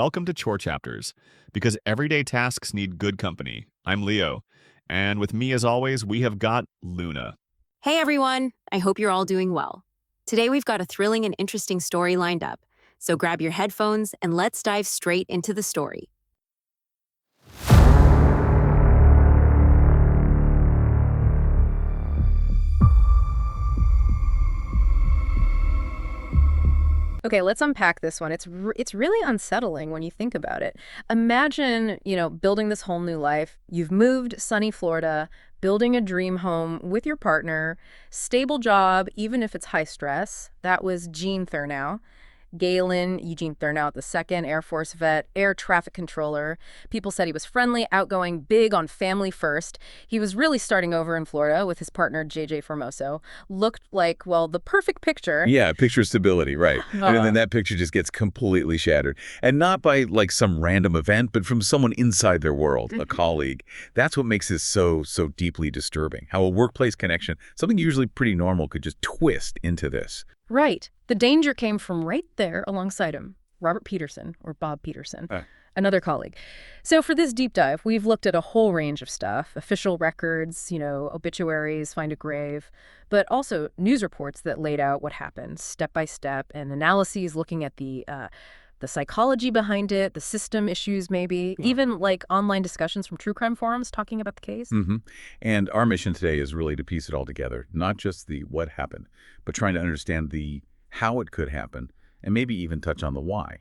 welcome to Chore Chapters, because everyday tasks need good company. I'm Leo, and with me as always, we have got Luna. Hey everyone, I hope you're all doing well. Today we've got a thrilling and interesting story lined up, so grab your headphones and let's dive straight into the story. Okay, let's unpack this one. It's really unsettling when you think about it. Imagine, building this whole new life. You've moved sunny Florida, building a dream home with your partner, stable job, even if it's high stress. That was Gene Thurnau. Galen Eugene Thurnau II, Air Force vet, air traffic controller. People said he was friendly, outgoing, big on family first. He was really starting over in Florida with his partner, JJ Formoso. Looked like, well, the perfect picture. Yeah, picture stability, right. And then that picture just gets completely shattered. And not by like some random event, but from someone inside their world, a colleague. That's what makes this so deeply disturbing. How a workplace connection, something usually pretty normal, could just twist into this. Right. The danger came from right there alongside him, Robert Peterson, or Bob Peterson, another colleague. So for this deep dive, we've looked at a whole range of stuff, official records, obituaries, find a grave, but also news reports that laid out what happened step by step, and analyses looking at the psychology behind it, the system issues maybe, even like online discussions from true crime forums talking about the case. And our mission today is really to piece it all together, not just the what happened, but trying to understand the how it could happen, and maybe even touch on the why.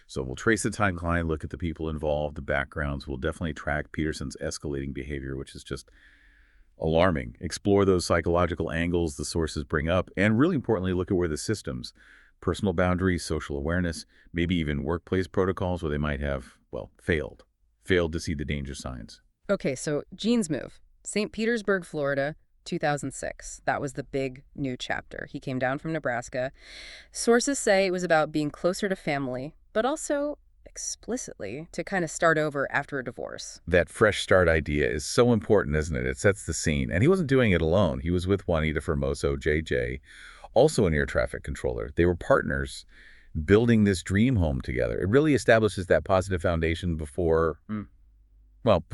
So we'll trace the timeline, look at the people involved, the backgrounds. We'll definitely track Peterson's escalating behavior, which is just alarming. Explore those psychological angles the sources bring up, and really importantly, look at where the systems, personal boundaries, social awareness, maybe even workplace protocols where they might have, failed to see the danger signs. Okay, so Gene's move, St. Petersburg, Florida, 2006. That was the big new chapter. He came down from Nebraska. Sources say it was about being closer to family, but also explicitly to kind of start over after a divorce. That fresh start idea is so important, isn't it? It sets the scene. And he wasn't doing it alone. He was with Juanita Formoso, JJ, also an air traffic controller. They were partners building this dream home together. It really establishes that positive foundation before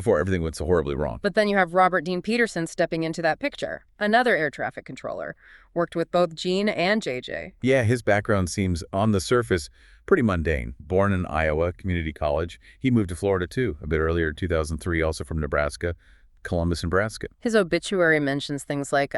everything went so horribly wrong. But then you have Robert Dean Peterson stepping into that picture, another air traffic controller, worked with both Gene and JJ. Yeah, his background seems, on the surface, pretty mundane. Born in Iowa Community College, he moved to Florida too, a bit earlier, 2003, also from Nebraska, Columbus, Nebraska. His obituary mentions things like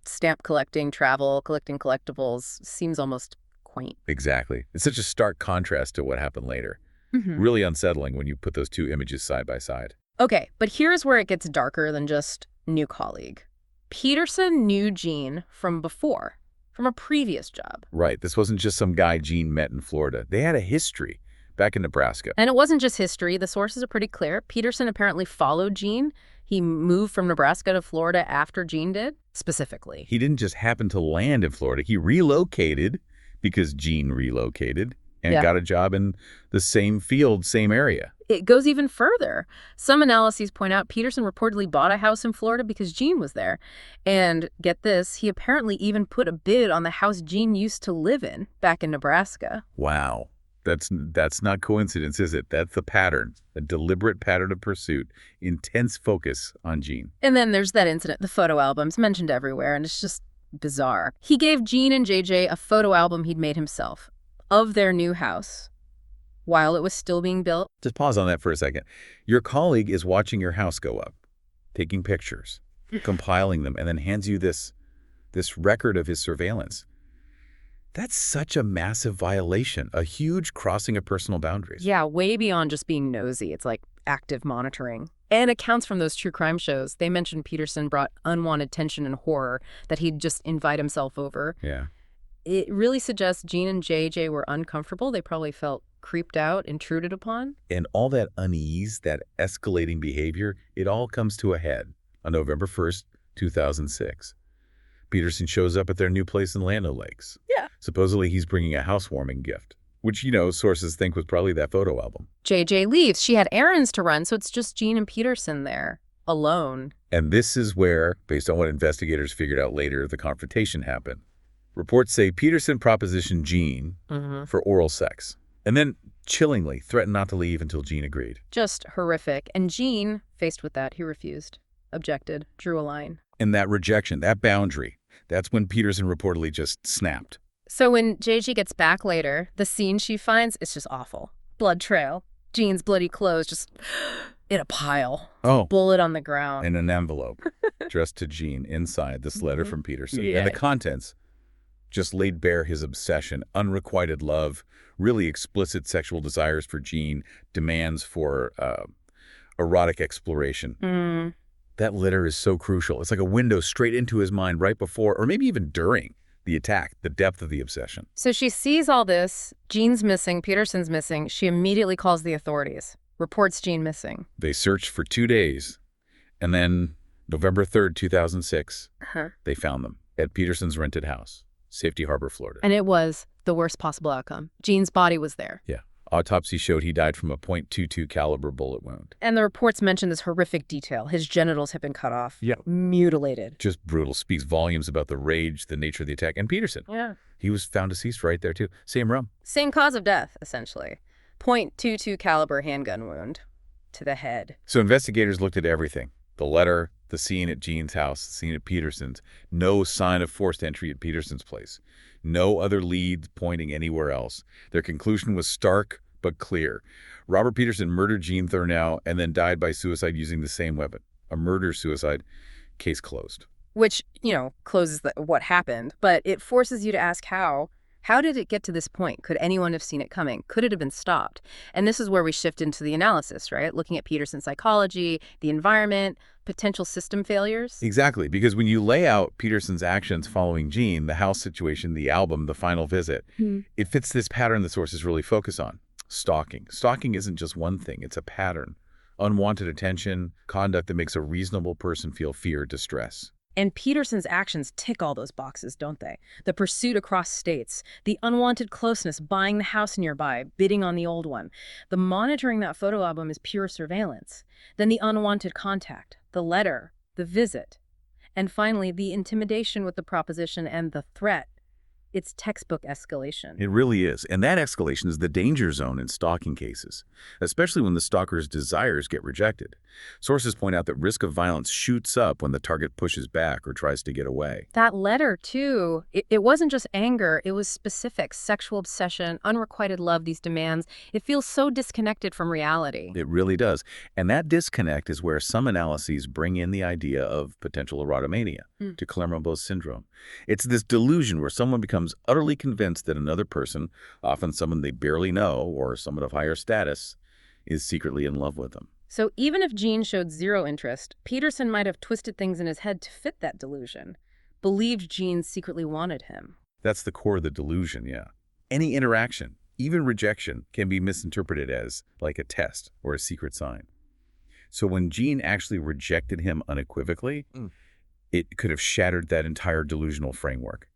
stamp collecting, travel, collecting collectibles. Seems almost quaint. Exactly. It's such a stark contrast to what happened later. Really unsettling when you put those two images side by side. Okay, but here's where it gets darker than just new colleague. Peterson knew Gene from before, from a previous job. Right. This wasn't just some guy Gene met in Florida. They had a history back in Nebraska. And it wasn't just history. The sources are pretty clear. Peterson apparently followed Gene. He moved from Nebraska to Florida after Gene did, specifically. He didn't just happen to land in Florida. He relocated because Gene relocated and got a job in the same field, same area. It goes even further. Some analyses point out Peterson reportedly bought a house in Florida because Gene was there. And get this, he apparently even put a bid on the house Gene used to live in back in Nebraska. Wow. That's not coincidence, is it? That's the pattern, a deliberate pattern of pursuit, intense focus on Gene. And then there's that incident, the photo albums mentioned everywhere, and it's just bizarre. He gave Gene and JJ a photo album he'd made himself of their new house while it was still being built. Just pause on that for a second. Your colleague is watching your house go up, taking pictures, compiling them, and then hands you this record of his surveillance. That's such a massive violation, a huge crossing of personal boundaries. Yeah, way beyond just being nosy. It's like active monitoring. And accounts from those true crime shows, they mentioned Peterson brought unwanted tension and horror, that he'd just invite himself over. Yeah. It really suggests Gene and JJ were uncomfortable. They probably felt creeped out, intruded upon. And all that unease, that escalating behavior, it all comes to a head on November 1st, 2006. Peterson shows up at their new place in Land O'Lakes. Yeah. Supposedly he's bringing a housewarming gift, which, sources think was probably that photo album. JJ leaves. She had errands to run, so it's just Gene and Peterson there, alone. And this is where, based on what investigators figured out later, the confrontation happened. Reports say Peterson propositioned Gene for oral sex. And then chillingly threatened not to leave until Jean agreed. Just horrific. And Gene, faced with that, he refused, objected, drew a line. And that rejection, that boundary, that's when Peterson reportedly just snapped. So when JG gets back later, the scene she finds is just awful. Blood trail, Jean's bloody clothes just in a pile. Oh. Bullet on the ground. In an envelope addressed to Jean inside this letter from Peterson. Yeah. And the contents just laid bare his obsession, unrequited love, really explicit sexual desires for Jean, demands for erotic exploration. That letter is so crucial. It's like a window straight into his mind right before, or maybe even during, the attack, the depth of the obsession. So she sees all this. Jean's missing. Peterson's missing. She immediately calls the authorities, reports Jean missing. They searched for 2 days, and then November 3rd, 2006, they found them at Peterson's rented house, Safety Harbor, Florida. And it was the worst possible outcome. Jean's body was there. Yeah. Autopsy showed he died from a .22 caliber bullet wound. And the reports mention this horrific detail. His genitals had been cut off. Yeah. Mutilated. Just brutal. Speaks volumes about the rage, the nature of the attack. And Peterson. Yeah. He was found deceased right there, too. Same room. Same cause of death, essentially. .22 caliber handgun wound to the head. So investigators looked at everything. The letter, the scene at Jean's house, the scene at Peterson's. No sign of forced entry at Peterson's place. No other leads pointing anywhere else. Their conclusion was stark but clear. Robert Peterson murdered Jean Thurnau and then died by suicide using the same weapon. A murder-suicide, case closed. Which, closes what happened, but it forces you to ask how. How did it get to this point? Could anyone have seen it coming? Could it have been stopped? And this is where we shift into the analysis, right? Looking at Peterson's psychology, the environment, potential system failures. Exactly, because when you lay out Peterson's actions following Jean, the house situation, the album, the final visit, it fits this pattern the sources really focus on. Stalking. Stalking isn't just one thing, it's a pattern. Unwanted attention, conduct that makes a reasonable person feel fear, distress. And Peterson's actions tick all those boxes, don't they? The pursuit across states, the unwanted closeness, buying the house nearby, bidding on the old one. The monitoring that photo album is pure surveillance. Then the unwanted contact, the letter, the visit. And finally, the intimidation with the proposition and the threat. It's textbook escalation. It really is. And that escalation is the danger zone in stalking cases, especially when the stalker's desires get rejected. Sources point out that risk of violence shoots up when the target pushes back or tries to get away. That letter, too, it wasn't just anger. It was specific. Sexual obsession, unrequited love, these demands. It feels so disconnected from reality. It really does. And that disconnect is where some analyses bring in the idea of potential erotomania, to Clermont-Beau's syndrome. It's this delusion where someone becomes utterly convinced that another person, often someone they barely know or someone of higher status, is secretly in love with them. So even if Jean showed zero interest, Peterson might have twisted things in his head to fit that delusion. Believed Jean secretly wanted him. That's the core of the delusion, yeah. Any interaction, even rejection, can be misinterpreted as like a test or a secret sign. So when Jean actually rejected him unequivocally, it could have shattered that entire delusional framework.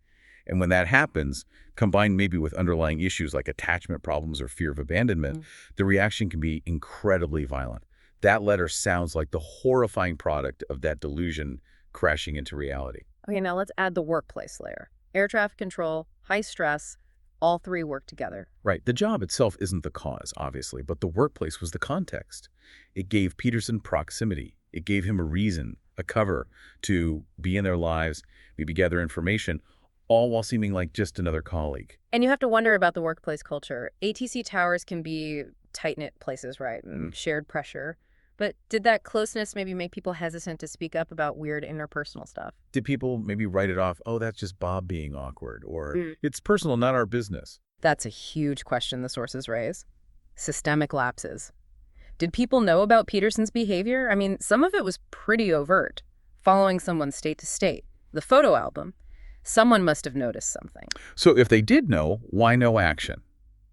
And when that happens, combined maybe with underlying issues like attachment problems or fear of abandonment, the reaction can be incredibly violent. That letter sounds like the horrifying product of that delusion crashing into reality. Okay, now let's add the workplace layer. Air traffic control, high stress, all three work together. Right. The job itself isn't the cause, obviously, but the workplace was the context. It gave Peterson proximity. It gave him a reason, a cover to be in their lives, maybe gather information, all while seeming like just another colleague. And you have to wonder about the workplace culture. ATC towers can be tight-knit places, right? Shared pressure. But did that closeness maybe make people hesitant to speak up about weird interpersonal stuff? Did people maybe write it off, oh, that's just Bob being awkward, or it's personal, not our business? That's a huge question the sources raise. Systemic lapses. Did people know about Peterson's behavior? I mean, some of it was pretty overt, following someone state to state. The photo album. Someone must have noticed something. So if they did know, why no action?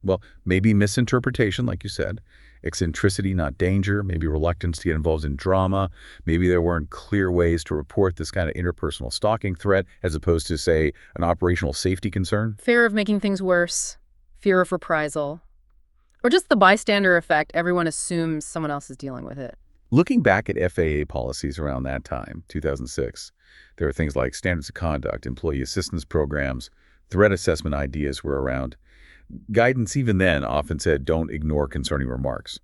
Well, maybe misinterpretation, like you said, eccentricity, not danger, maybe reluctance to get involved in drama, maybe there weren't clear ways to report this kind of interpersonal stalking threat as opposed to, say, an operational safety concern. Fear of making things worse, fear of reprisal, or just the bystander effect. Everyone assumes someone else is dealing with it. Looking back at FAA policies around that time, 2006, there were things like standards of conduct, employee assistance programs, threat assessment ideas were around. Guidance even then often said don't ignore concerning remarks.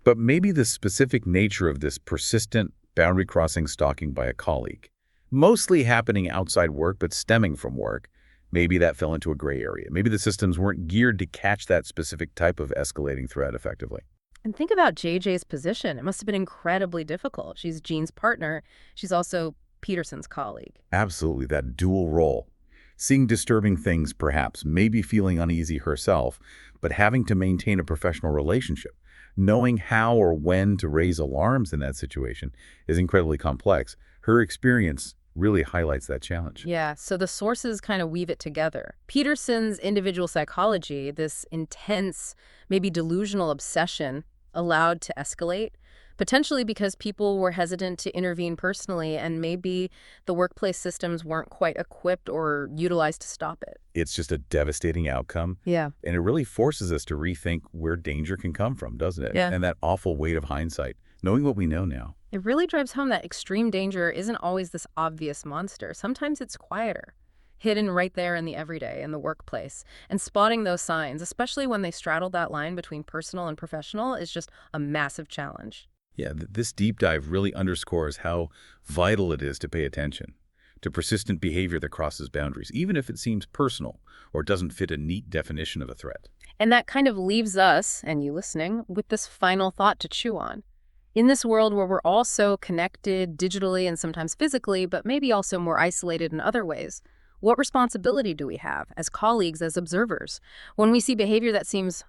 But maybe the specific nature of this persistent boundary-crossing stalking by a colleague, mostly happening outside work but stemming from work, maybe that fell into a gray area. Maybe the systems weren't geared to catch that specific type of escalating threat effectively. And think about JJ's position. It must have been incredibly difficult. She's Jean's partner. She's also Peterson's colleague. Absolutely, that dual role. Seeing disturbing things, perhaps, maybe feeling uneasy herself, but having to maintain a professional relationship. Knowing how or when to raise alarms in that situation is incredibly complex. Her experience really highlights that challenge. Yeah, so the sources kind of weave it together. Peterson's individual psychology, this intense, maybe delusional obsession, allowed to escalate, potentially because people were hesitant to intervene personally, and maybe the workplace systems weren't quite equipped or utilized to stop it. It's just a devastating outcome, Yeah. and it really forces us to rethink where danger can come from, doesn't it? Yeah. And that awful weight of hindsight, knowing what we know now. It really drives home that extreme danger isn't always this obvious monster. Sometimes it's quieter, hidden right there in the everyday, in the workplace. And spotting those signs, especially when they straddle that line between personal and professional, is just a massive challenge. Yeah, this deep dive really underscores how vital it is to pay attention to persistent behavior that crosses boundaries, even if it seems personal or doesn't fit a neat definition of a threat. And that kind of leaves us, and you listening, with this final thought to chew on. In this world where we're all so connected digitally and sometimes physically, but maybe also more isolated in other ways, what responsibility do we have as colleagues, as observers? When we see behavior that seems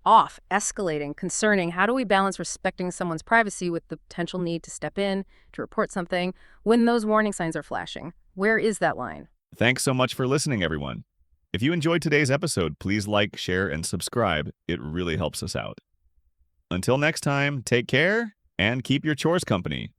off, escalating, concerning, how do we balance respecting someone's privacy with the potential need to step in, to report something, when those warning signs are flashing? Where is that line? Thanks so much for listening, everyone. If you enjoyed today's episode, please like, share, and subscribe. It really helps us out. Until next time, take care and keep your chores company.